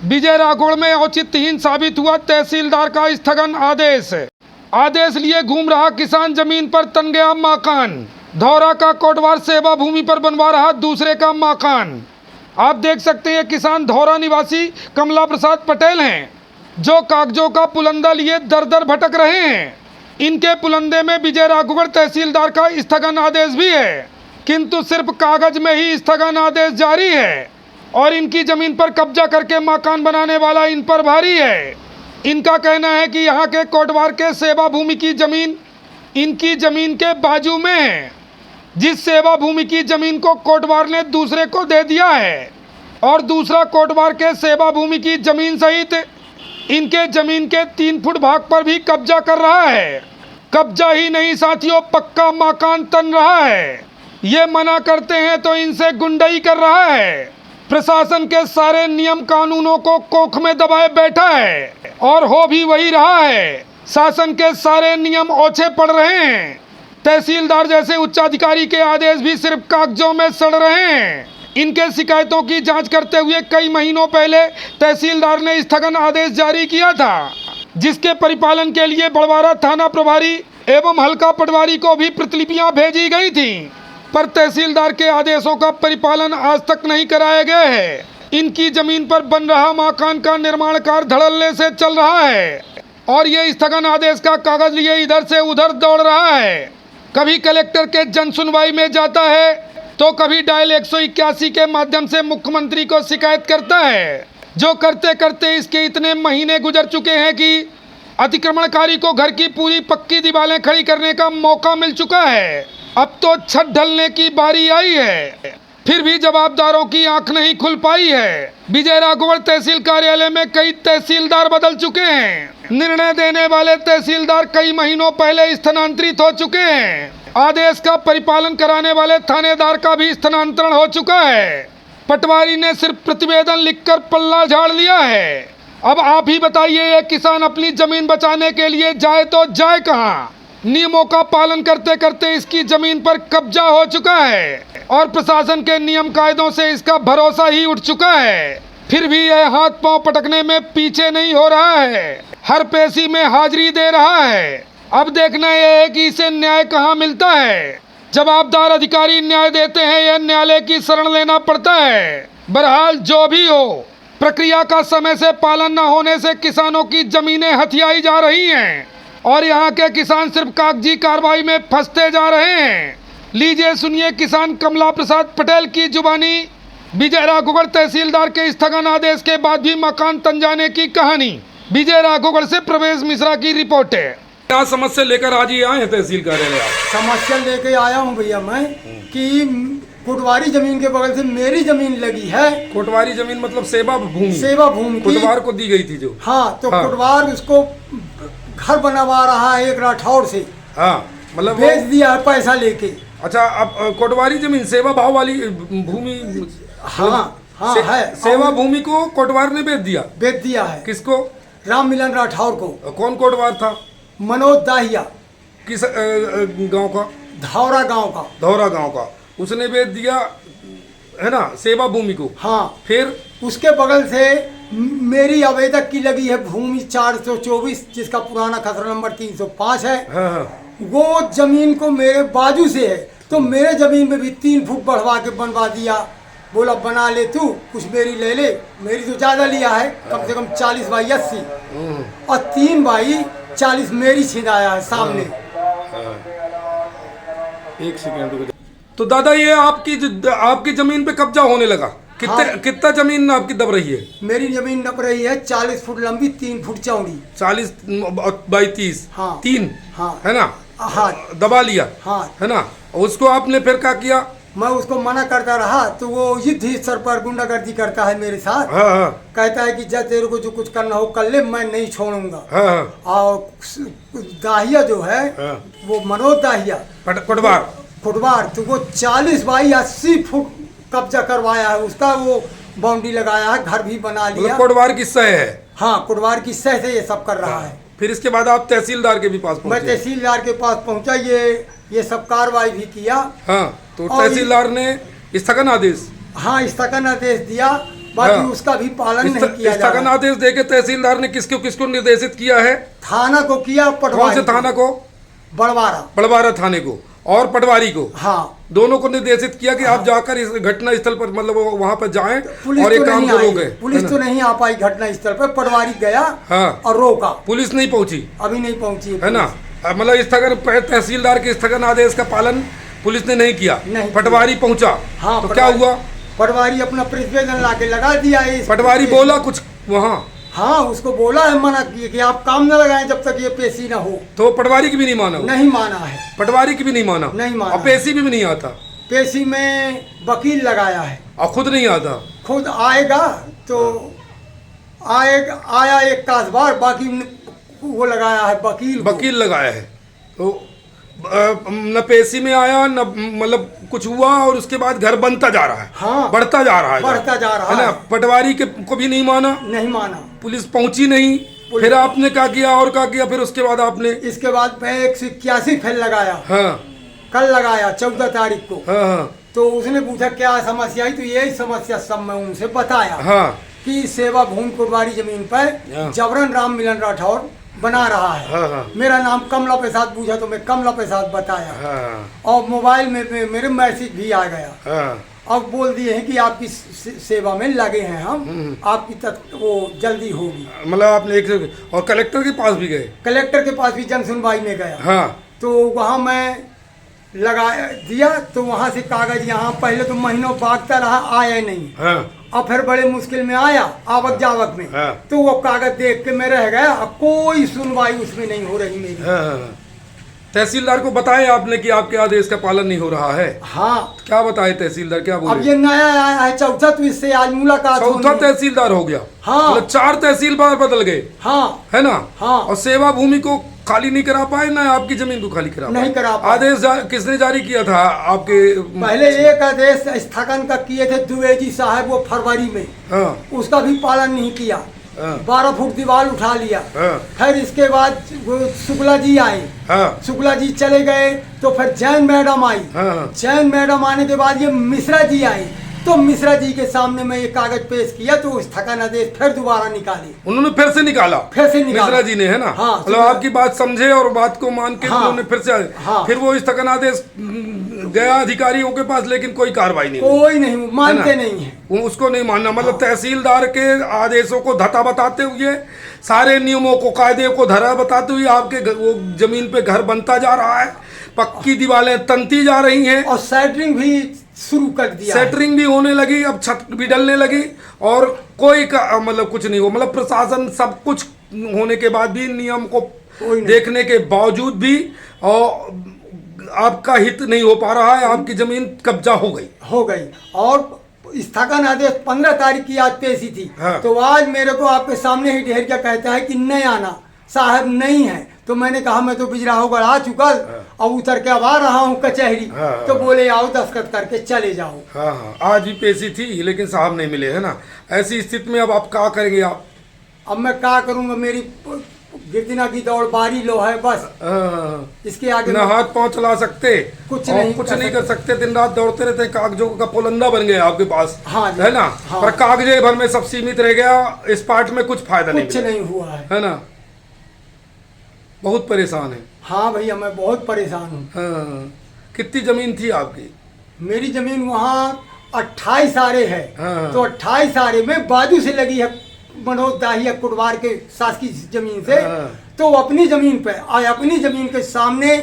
विजय राघोड़ में औचित्यहीन साबित हुआ तहसीलदार का स्थगन आदेश। आदेश लिए घूम रहा किसान, जमीन पर तन गया मकान। धौरा का कोटवार सेवा भूमि पर बनवा रहा दूसरे का मकान। आप देख सकते हैं किसान धौरा निवासी कमला प्रसाद पटेल हैं, जो कागजों का पुलंदा लिए दर दर भटक रहे हैं। इनके पुलंदे में विजय राघोगढ़ तहसीलदार का स्थगन आदेश भी है, किंतु सिर्फ कागज में ही स्थगन आदेश जारी है और इनकी जमीन पर कब्जा करके मकान बनाने वाला इन पर भारी है। इनका कहना है कि यहाँ के कोटवार के सेवा भूमि की जमीन इनकी जमीन के बाजू में है, जिस सेवा भूमि की जमीन को कोटवार ने दूसरे को दे दिया है और दूसरा कोटवार के सेवा भूमि की जमीन सहित इनके जमीन के 3 फुट भाग पर भी कब्जा कर रहा है। कब्जा ही नहीं साथियों, पक्का मकान तन रहा है। ये मना करते हैं तो इनसे गुंडाई कर रहा है। प्रशासन के सारे नियम कानूनों को कोख में दबाए बैठा है और हो भी वही रहा है। शासन के सारे नियम ओछे पड़ रहे हैं। तहसीलदार जैसे उच्चाधिकारी के आदेश भी सिर्फ कागजों में सड़ रहे हैं। इनके शिकायतों की जांच करते हुए कई महीनों पहले तहसीलदार ने स्थगन आदेश जारी किया था, जिसके परिपालन के लिए बड़वारा थाना प्रभारी एवं हल्का पटवारी को भी प्रतिलिपियां भेजी गई थी, पर तहसीलदार के आदेशों का परिपालन आज तक नहीं कराया गया है। इनकी जमीन पर बन रहा मकान का निर्माण कार्य धड़ल्ले से चल रहा है और ये स्थगन आदेश का कागज लिए इधर से उधर दौड़ रहा है। कभी कलेक्टर के जन सुनवाई में जाता है तो कभी डायल 181 के माध्यम से मुख्यमंत्री को शिकायत करता है, जो करते करते इसके इतने महीने गुजर चुके हैं कि अतिक्रमणकारी को घर की पूरी पक्की दीवारें खड़ी करने का मौका मिल चुका है। अब तो छत ढलने की बारी आई है, फिर भी जवाबदारों की आंख नहीं खुल पाई है। विजय राघोगढ़ तहसील कार्यालय में कई तहसीलदार बदल चुके हैं। निर्णय देने वाले तहसीलदार कई महीनों पहले स्थानांतरित हो चुके हैं। आदेश का परिपालन कराने वाले थानेदार का भी स्थानांतरण हो चुका है। पटवारी ने सिर्फ प्रतिवेदन लिखकर पल्ला झाड़ लिया है। अब आप ही बताइए, ये किसान अपनी जमीन बचाने के लिए जाए तो जाए कहाँ? नियमों का पालन करते करते इसकी जमीन पर कब्जा हो चुका है और प्रशासन के नियम कायदों से इसका भरोसा ही उठ चुका है। फिर भी यह हाथ पांव पटकने में पीछे नहीं हो रहा है, हर पेशी में हाजिरी दे रहा है। अब देखना यह है कि इसे न्याय कहाँ मिलता है। जवाबदार अधिकारी न्याय देते हैं या न्यायालय की शरण लेना पड़ता है। बहरहाल जो भी हो, प्रक्रिया का समय से पालन न होने से किसानों की जमीनें हथियाई जा रही हैं और यहाँ के किसान सिर्फ कागजी कार्रवाई में फंसते जा रहे हैं। लीजिए सुनिए किसान कमला प्रसाद पटेल की जुबानी विजय राघोगढ़ तहसीलदार के स्थगन आदेश के बाद भी मकान तन जाने की कहानी। विजय राघोगढ़ से प्रवेश मिश्रा की रिपोर्ट है। क्या समस्या लेकर आज ही आए हैं तहसील कार्यालय? समस्या लेके आया हूँ भैया मैं कि कोटवारी जमीन के बगल से मेरी जमीन लगी है। कोटवारी जमीन मतलब सेवा भूमि? सेवा भूमि कोटवार को दी गई थी जो। हाँ, तो कोटवार उसको घर बनवा रहा है एक राठौर से। हाँ, मतलब बेच दिया है पैसा लेके। अच्छा, अब कोटवारी जमीन सेवा भाव वाली भूमि? हाँ हाँ है। सेवा भूमि को कोटवार ने बेच दिया है। किसको? राम मिलन राठौर को। कौन कोटवार था? मनोज दाहिया। किस गांव का? धौरा गांव का। धौरा गांव का उसने बेच दिया है ना सेवा भूमि को। हाँ, फिर उसके बगल से मेरी आवेदक की लगी है भूमि 424, जिसका पुराना खसरा नंबर 305 है। हाँ। वो जमीन को मेरे बाजू से है, तो मेरे जमीन में भी 3 फुट बढ़वा के बनवा दिया। बोला बना ले तू, कुछ मेरी ले ले। मेरी तो ज्यादा लिया है, कम से कम 40 बाई 80 और 3 बाई 40 मेरी छिनाया है सामने। एक सेकेंड। तो दादा ये आपकी जमीन पे कब्जा होने लगा। कितना जमीन आपकी दब रही है? मेरी जमीन दब रही है 40 फुट लंबी, 3 फुट चौड़ी। 40 बाई 30। हाँ, 3। हाँ, है ना? हाँ, दबा लिया। हाँ, है ना? उसको आपने फिर क्या किया? मैं उसको मना करता रहा तो वो युद्ध स्तर पर गुंडागर्दी करता है मेरे साथ। हाँ, हाँ। कहता है कि जब तेरे को जो कुछ करना हो कर ले, मैं नहीं छोड़ूंगा। हाँ, हाँ। और दाहिया जो है, हाँ। वो मनोज दाहिया फुटवार, तो वो 40 बाई 80 फुट कब्जा करवाया है उसका। वो बाउंड्री लगाया है, घर भी बना लिया। कोटवार की सह है? हाँ, कोटवार की सह से ये सब कर रहा है। फिर इसके बाद आप तहसीलदार के भी पास पहुंचे? मैं तहसीलदार के पास पहुंचा, ये सब कार्रवाई भी किया। हाँ, तो तहसीलदार ने स्थगन आदेश? हाँ, स्थगन आदेश दिया बाकी हाँ। उसका भी पालन नहीं किया जा स्थगन रहा। आदेश देके तहसीलदार ने किसको किसको निर्देशित किया है? थाना को किया, कौन पटवारी से थाना को? बड़वारा। बड़वारा थाने को और पटवारी को, हाँ, दोनों को निर्देशित किया कि आप जाकर इस घटना स्थल पर मतलब वहां पर जाएं पुलिस और तो एक काम नहीं को आई, रोके। पुलिस तो नहीं आ पाई घटना स्थल पर, पटवारी गया हाँ, और रोका। पुलिस नहीं पहुंची, अभी नहीं पहुंची है ना? मतलब स्थगन तहसीलदार के स्थगन आदेश का पालन पुलिस ने नहीं किया, नहीं पटवारी पहुंचा। हाँ, तो क्या हुआ? पटवारी अपना प्रतिवेदन लाके लगा दिया है। पटवारी बोला कुछ वहाँ? हाँ, उसको बोला है, मना किए कि आप काम न लगाएं जब तक ये पेशी ना हो। तो पटवारी की भी नहीं माना वो? नहीं माना है, पटवारी की भी नहीं माना, नहीं माना। और पेशी भी नहीं आता, पेशी में वकील लगाया है, और खुद नहीं आता। खुद आएगा तो आया एक कासबार, बाकी वो लगाया है वकील को। वकील लगाया है। तो न पेशी में आया न मतलब कुछ हुआ, और उसके बाद घर बनता जा रहा है। हाँ, बढ़ता जा रहा है, बढ़ता जा रहा है ना? पटवारी के को भी नहीं माना, नहीं माना, पुलिस पहुंची नहीं। फिर आपने क्या किया और क्या किया फिर उसके बाद आपने? इसके बाद मैं 181 फेल लगाया। हाँ, कल लगाया 14 तारीख को। हाँ, हाँ, तो उसने पूछा क्या समस्या आई, तो यही समस्या सब मैं उनसे बताया हाँ, कि सेवा भूमि कोटवारी जमीन पर हाँ। जबरन राम मिलन राठौर बना रहा है। हाँ, हाँ, मेरा नाम कमला प्रसाद पूछा तो मैं कमला प्रसाद बताया, हाँ, और मोबाइल में मेरे मैसेज भी आ गया। हाँ, अब बोल दिए हैं कि आपकी सेवा में लगे हैं हम, आपकी वो जल्दी होगी। मतलब आपने एक और कलेक्टर के पास भी गए? कलेक्टर के पास भी जन सुनवाई में गया। हाँ, तो वहाँ मैं लगा दिया, तो वहाँ से कागज यहाँ पहले तो महीनों भागता रहा, आया नहीं। हाँ, और फिर बड़े मुश्किल में आया, आवक जावक में। हाँ। तो वो कागज देख के मैं रह गया, अब कोई सुनवाई उसमें नहीं हो रही मेरी। हाँ। तहसीलदार को बताया आपने कि आपके आदेश का पालन नहीं हो रहा है? हाँ, क्या बताए तहसीलदार, क्या अब बोले? ये नया आया है चौथा, तो इससे आज मुलाकात चौथा होनी है। तहसीलदार हो गया? हाँ। मतलब 4 तहसीलदार बदल गए, हाँ, है ना? हाँ। और सेवा भूमि को खाली नहीं करा पाए, ना आपकी जमीन को खाली करा पाए? नहीं करा पाए। आदेश किसने जारी किया था आपके? पहले एक आदेश स्थगन का किए थे द्विवेदी साहब, वो फरवरी में, हाँ, उसका भी पालन नहीं किया। हाँ। 12 फुट दीवार उठा लिया। हाँ, फिर इसके बाद वो शुक्ला जी आए, हाँ, शुक्ला जी चले गए, तो फिर जैन मैडम आई। हाँ, जैन मैडम आने के बाद ये मिश्रा जी आई, तो मिश्रा जी के सामने मैं ये कागज पेश किया, तो उस स्थगन आदेश फिर दोबारा निकाले। उन्होंने फिर से निकाला? फिर से निकाला मिश्रा जी ने, है ना? हाँ, मतलब आपकी बात समझे और बात को मान के हाँ, उन्होंने फिर से हाँ। फिर वो स्थगन आदेश गया अधिकारियों के पास, लेकिन कोई कार्रवाई नहीं हुई, कोई नहीं मानते है ना? नहीं है। वो उसको नहीं मानना, मतलब तहसीलदार के आदेशों को धता बताते हुए, सारे नियमों को कायदे को धरा बताते हुए आपके वो जमीन पे घर बनता जा रहा है, पक्की दीवारें तनती जा रही हैं, और सेटरिंग भी शुरू कर दिया है। सेटरिंग भी होने लगी, अब छत भी डलने लगी, और कोई का मतलब कुछ नहीं हो, मतलब प्रशासन सब कुछ होने के बाद भी, नियम को देखने के बावजूद भी, और आपका हित नहीं हो पा रहा है, आपकी जमीन कब्जा हो गई। और स्थगन आदेश 15 तारीख की आज पेशी थी। हाँ। तो आज मेरे को आपके सामने ही ढेर क्या कहता है कि नहीं आना साहब, नहीं है। तो मैंने कहा मैं तो बिजराहोगढ़ आ चुका, अब उतर के अब आ रहा हूँ कचहरी। हाँ। तो बोले आओ दस्तखत करके चले जाओ। हाँ, हाँ, आज भी पेशी थी लेकिन साहब नहीं मिले, है ना? ऐसी स्थिति में अब आप क्या करेंगे आप? अब मैं क्या करूँगा, मेरी गिरदिना की दौड़ बारी लो है बस, इसके आगे ना हाथ पांव चला सकते, कुछ और नहीं कुछ कर नहीं कर सकते, दिन रात दौड़ते रहते, कागजों का पोलंदा बन गया आपके पास, हाँ जी, है ना? हाँ। पर कागजे भर में सब सीमित रह गया, इस पार्ट में कुछ फायदा कुछ नहीं नहीं हुआ है ना? बहुत परेशान है। हाँ भैया, मैं बहुत परेशान हूँ। हाँ। कितनी जमीन थी आपकी? मेरी जमीन वहाँ 28 आरे है। हाँ। तो 28 आरे में बाजू से लगी है मनोज दाहिया कुटवार के शासकीय जमीन से। हाँ। तो अपनी जमीन पे अपनी जमीन के सामने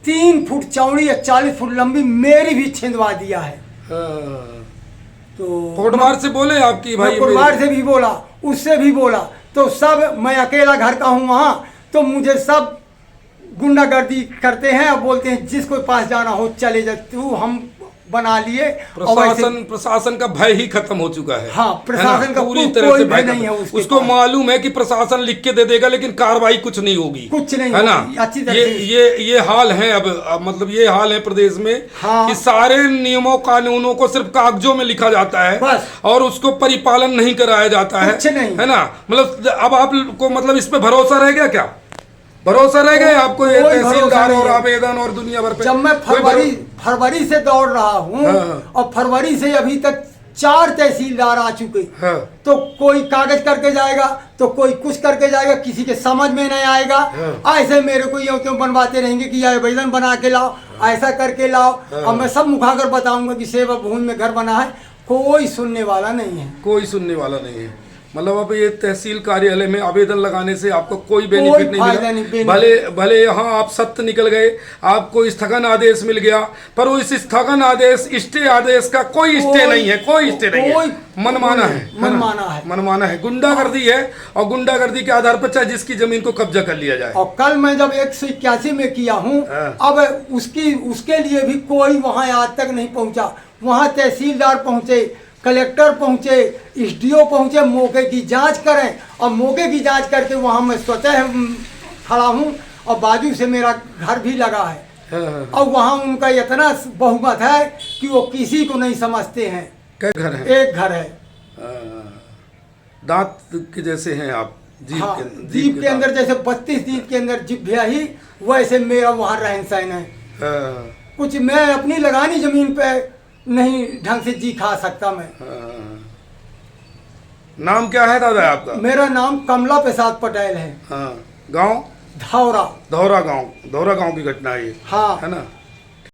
3 फुट चौड़ी या 40 फुट लंबी मेरी भी छिंदवा दिया है। हाँ। तो कोटवार से बोले आपकी भाई? कुटवार से भी बोला, उससे भी बोला, तो सब, मैं अकेला घर का हूँ वहाँ, तो मुझे सब गुंडागर्दी करते हैं और बोलते हैं जिसको पास जाना हो चले जा, तू हम बना लिए। प्रशासन का भय ही खत्म हो चुका है। हाँ, प्रशासन का पूरी कोई तरह से भय भय नहीं है खत्म। उसको मालूम है कि प्रशासन लिख के दे देगा, लेकिन कार्रवाई कुछ नहीं होगी, कुछ नहीं है ना? अच्छी तरह ये हाल है अब मतलब ये हाल है प्रदेश में। हाँ। कि सारे नियमों कानूनों को सिर्फ कागजों में लिखा जाता है बस। और उसको परिपालन नहीं कराया जाता है, कुछ नहीं। है ना? मतलब अब आपको मतलब इस पे भरोसा रह गया क्या? भरोसा रह गया आपको ये तहसीलदार और आवेदन और दुनिया भर पे? जब मैं फरवरी से दौड़ रहा हूँ, हाँ। और फरवरी से अभी तक 4 तहसीलदार आ चुके। हाँ। तो कोई कागज करके जाएगा तो कोई कुछ करके जाएगा, किसी के समझ में नहीं आएगा। हाँ। ऐसे मेरे को यूं क्यों बनवाते रहेंगे कि यह आवेदन बना के लाओ, ऐसा करके लाओ। हाँ। और मैं सब मुखाकर बताऊंगा कि सेवा भूमि में घर बना है, कोई सुनने वाला नहीं है। कोई सुनने वाला नहीं है। मतलब अब ये तहसील कार्यालय में आवेदन लगाने से आपको कोई बेनिफिट नहीं फायदा मिला। नहीं, benefit। भले यहाँ आप सत्य निकल गए, आपको स्थगन आदेश मिल गया, पर वो इस स्थगन आदेश स्टे आदेश का कोई स्टे नहीं है, कोई स्टे नहीं है, मनमाना है, मनमाना है, मनमाना है, गुंडागर्दी है। और गुंडागर्दी के आधार पर चाहे जिसकी जमीन को कब्जा कर लिया जाए। और कल मैं जब 181 में किया हूँ, अब उसके लिए भी कोई वहाँ आज तक नहीं पहुँचा। वहाँ तहसीलदार पहुँचे, कलेक्टर पहुँचे, एसडीओ पहुँचे, मौके की जांच करें। और मौके की जांच करके वहाँ मैं स्वतः खड़ा हूँ और बाजू से मेरा घर भी लगा है। और वहाँ उनका इतना बहुमत है कि वो किसी को नहीं समझते हैं। क्या घर है? एक घर है। दांत के जैसे हैं आप, जीप हाँ, के जीप के अंदर जैसे 32 जीप के अंदर जिभ्या ही, वैसे मेरा वहाँ रहन सहन है। कुछ मैं अपनी लगानी जमीन पे नहीं ढंग से जी खा सकता मैं। नाम क्या है दादा आपका? मेरा नाम कमला प्रसाद पटेल है। हाँ। गांव? धौरा। धौरा गांव की घटना है ये। हाँ। है ना?